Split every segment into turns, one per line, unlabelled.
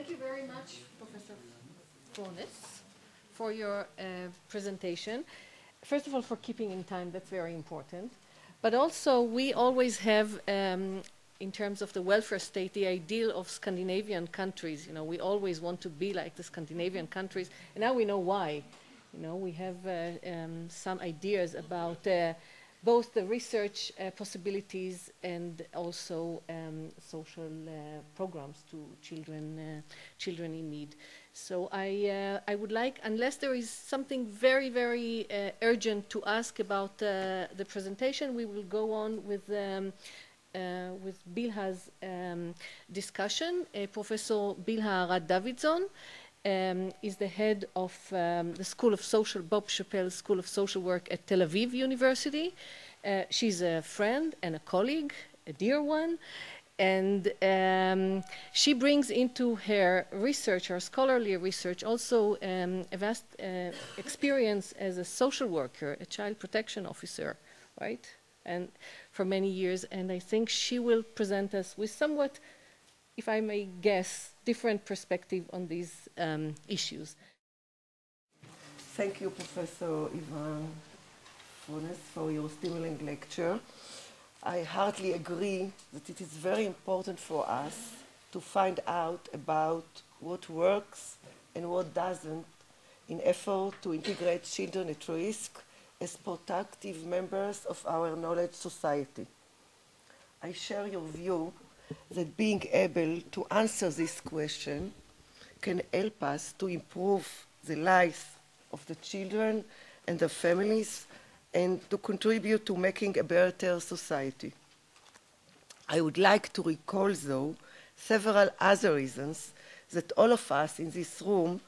Thank you very much, Professor Fornes, for your presentation. First of all, for keeping in time, that's very important. But also, we always have, in terms of the welfare state, the ideal of Scandinavian countries. You know, we always want to be like the Scandinavian countries, and now we know why. You know, we have some ideas about both the research possibilities and also social programs to children in need. So I would like, unless there is something very, very urgent to ask about the presentation, we will go on with Bylha's discussion. Professor Bylha Dovizon is the head of the School of Social, Bob Chappell School of Social Work at Tel Aviv University. She's a friend and a colleague, a dear one, and she brings into her research, her scholarly research, also a vast experience as a social worker, a child protection officer, right? And for many years, and I think she will present us with somewhat, if I may guess, different perspective on these issues.
Thank you, Professor Ivan Fornes, for your stimulating lecture. I heartily agree that it is very important for us to find out about what works and what doesn't in effort to integrate children at risk as productive members of our knowledge society. I share your view that being able to answer this question can help us to improve the lives of the children and their families and to contribute to making a better society. I would like to recall, though, several other reasons that all of us in this room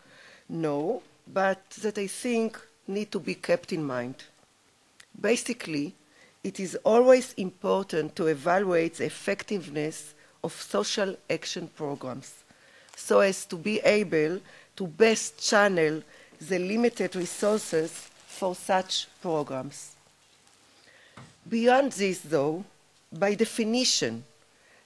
know, but that I think need to be kept in mind. Basically, it is always important to evaluate the effectiveness of social action programs so as to be able to best channel the limited resources for such programs. Beyond this, though, by definition,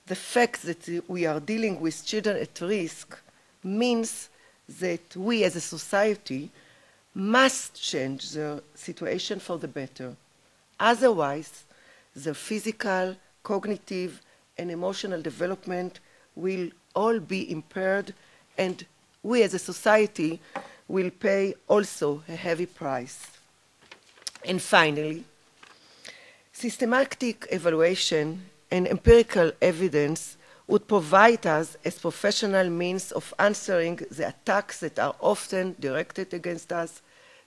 the fact that we are dealing with children at risk means that we as a society must change the situation for the better. Otherwise, the physical, cognitive, and emotional development will all be impaired, and we as a society will pay also a heavy price. And finally, systematic evaluation and empirical evidence would provide us as professional means of answering the attacks that are often directed against us.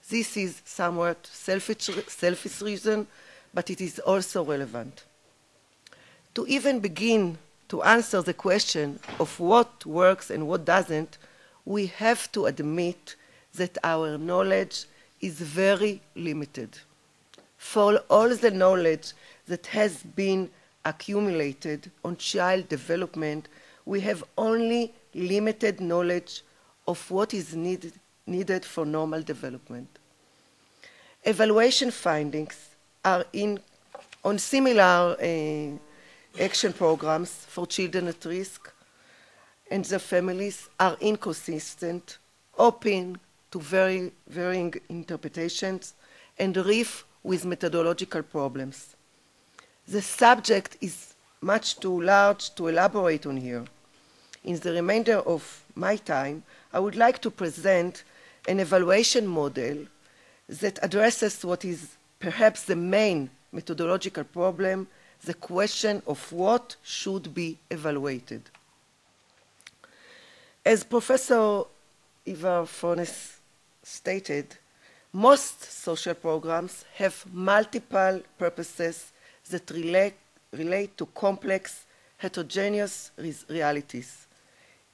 This is somewhat selfish reason, but it is also relevant. To even begin to answer the question of what works and what doesn't, we have to admit that our knowledge is very limited. For all the knowledge that has been accumulated on child development, we have only limited knowledge of what is needed for normal development. Evaluation findings are on similar action programs for children at risk and their families are inconsistent, open to very varying interpretations, and rife with methodological problems. The subject is much too large to elaborate on here. In the remainder of my time, I would like to present an evaluation model that addresses what is perhaps the main methodological problem, the question of what should be evaluated. As Professor Ivar Fornes stated, most social programs have multiple purposes that relate to complex, heterogeneous realities.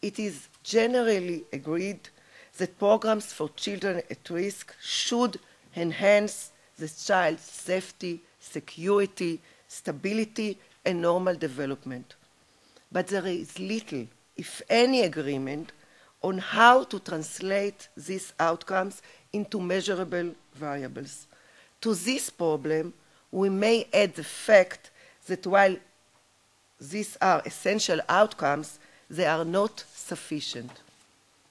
It is generally agreed that programs for children at risk should enhance the child's safety, security, stability, and normal development. But there is little, if any, agreement on how to translate these outcomes into measurable variables. To this problem, we may add the fact that while these are essential outcomes, they are not sufficient.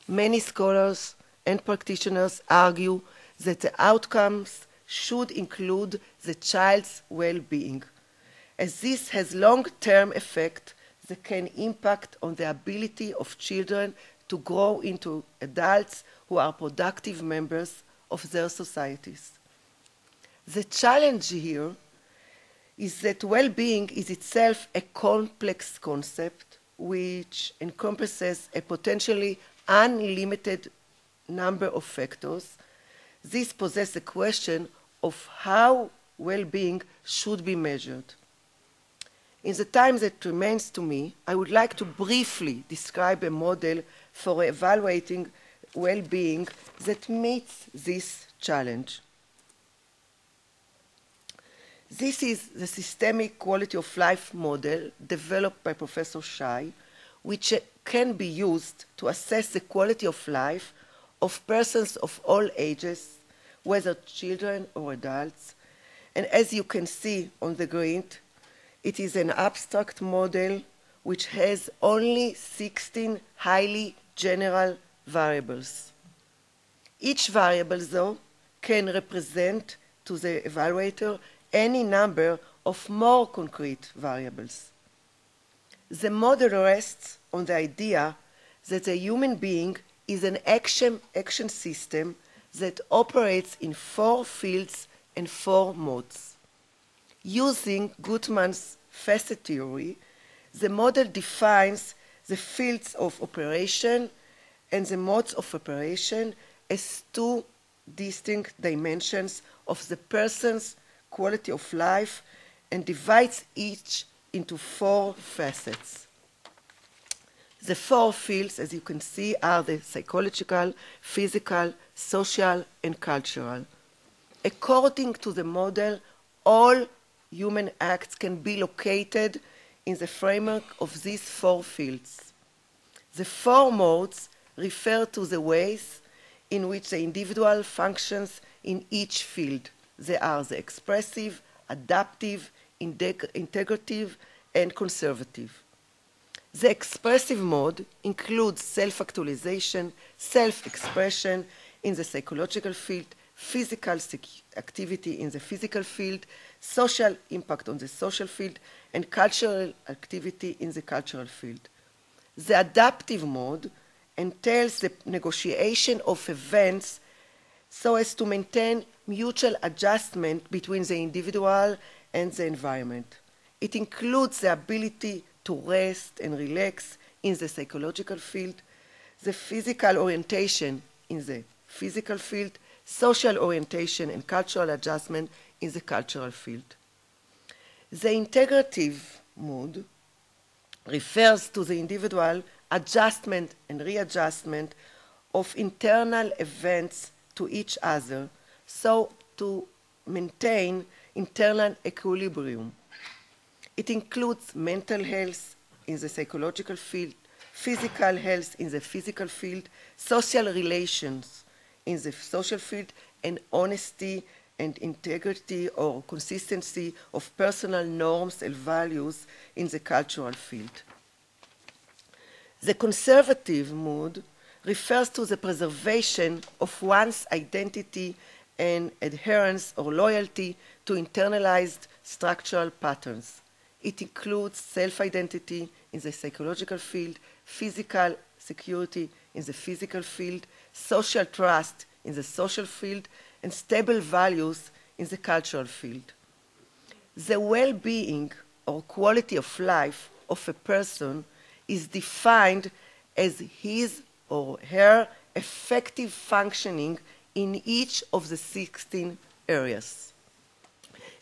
Many scholars and practitioners argue that the outcomes should include the child's well-being, as this has long-term effect that can impact on the ability of children to grow into adults who are productive members of their societies. The challenge here is that well-being is itself a complex concept which encompasses a potentially unlimited number of factors. This poses the question of how well-being should be measured. In the time that remains to me, I would like to briefly describe a model for evaluating well-being that meets this challenge. This is the systemic quality of life model developed by Professor Shai, which can be used to assess the quality of life of persons of all ages, whether children or adults. And as you can see on the grid, it is an abstract model which has only 16 highly general variables. Each variable, though, can represent to the evaluator any number of more concrete variables. The model rests on the idea that a human being is an action system that operates in 4 fields and 4 modes. Using Gutmann's facet theory, the model defines the fields of operation and the modes of operation as 2 distinct dimensions of the person's quality of life and divides each into 4 facets. The 4 fields, as you can see, are the psychological, physical, social, and cultural. According to the model, all human acts can be located in the framework of these 4 fields. The 4 modes refer to the ways in which the individual functions in each field. They are the expressive, adaptive, integrative, and conservative. The expressive mode includes self-actualization, self-expression in the psychological field, physical activity in the physical field, social impact on the social field, and cultural activity in the cultural field. The adaptive mode entails the negotiation of events so as to maintain mutual adjustment between the individual and the environment. It includes the ability to rest and relax in the psychological field, the physical orientation in the physical field, social orientation and cultural adjustment in the cultural field. The integrative mood refers to the individual adjustment and readjustment of internal events to each other, so to maintain internal equilibrium. It includes mental health in the psychological field, physical health in the physical field, social relations in the social field, and honesty and integrity or consistency of personal norms and values in the cultural field. The conservative mood refers to the preservation of one's identity and adherence or loyalty to internalized structural patterns. It includes self-identity in the psychological field, physical security in the physical field, social trust in the social field, and stable values in the cultural field. The well-being or quality of life of a person is defined as his or her effective functioning in each of the 16 areas.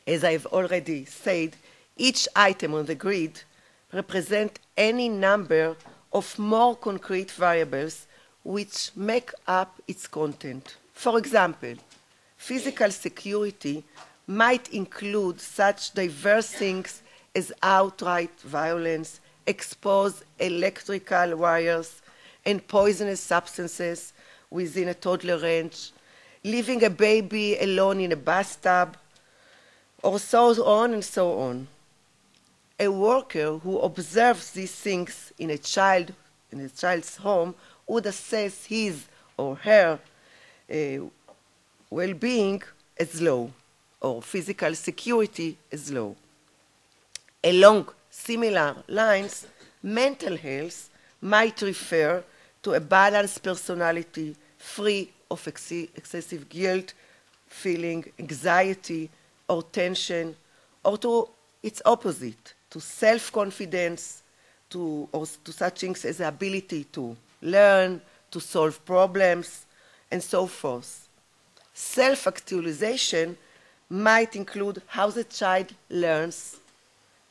As I've already said, each item on the grid represents any number of more concrete variables which make up its content. For example, physical security might include such diverse things as outright violence, exposed electrical wires, and poisonous substances within a toddler range, leaving a baby alone in a bathtub, or so on and so on. A worker who observes these things in a child's home would assess his or her well-being as low, or physical security as low. Along similar lines, mental health might refer to a balanced personality free of excessive guilt, feeling, anxiety, or tension, or to its opposite, to self-confidence, or to such things as the ability to learn, to solve problems, and so forth. Self-actualization might include how the child learns,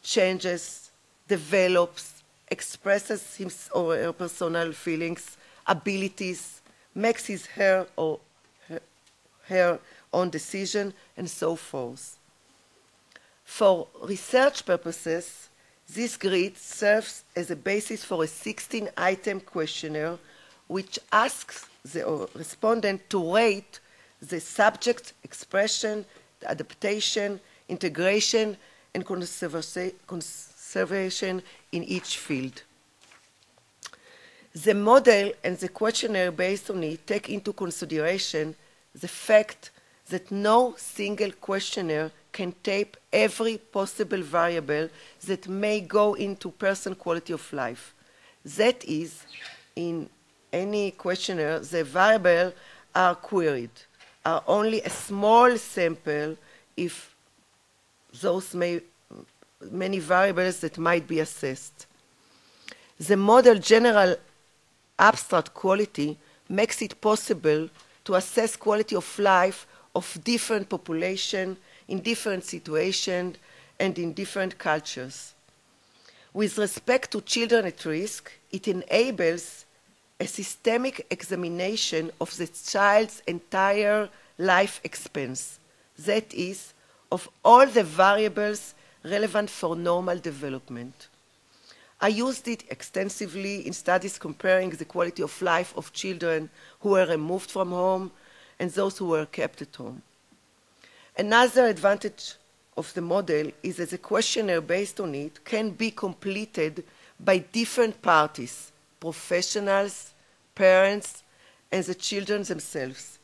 changes, develops, expresses his or her personal feelings, abilities, makes his her or her own decision, and so forth. For research purposes, this grid serves as a basis for a 16-item questionnaire which asks the respondent to rate the subject's expression, the adaptation, integration, and conservation in each field. The model and the questionnaire based on it take into consideration the fact that no single questionnaire can tape every possible variable that may go into person quality of life. That is, in any questionnaire, the variables are queried, are only a small sample if those many variables that might be assessed. The model general abstract quality makes it possible to assess quality of life of different populations in different situations and in different cultures. With respect to children at risk, it enables a systemic examination of the child's entire life expense, that is, of all the variables relevant for normal development. I used it extensively in studies comparing the quality of life of children who were removed from home and those who were kept at home. Another advantage of the model is that the questionnaire based on it can be completed by different parties, professionals, parents, and the children themselves.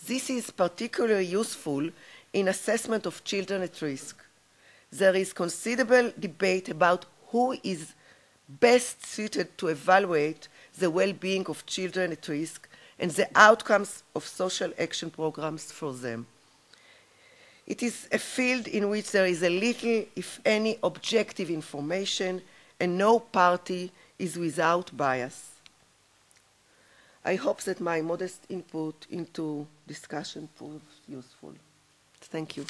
This is particularly useful in assessment of children at risk. There is considerable debate about who is best suited to evaluate the well-being of children at risk and the outcomes of social action programs for them. It is a field in which there is a little, if any, objective information, and no party is without bias. I hope that my modest input into discussion proves useful. Thank you.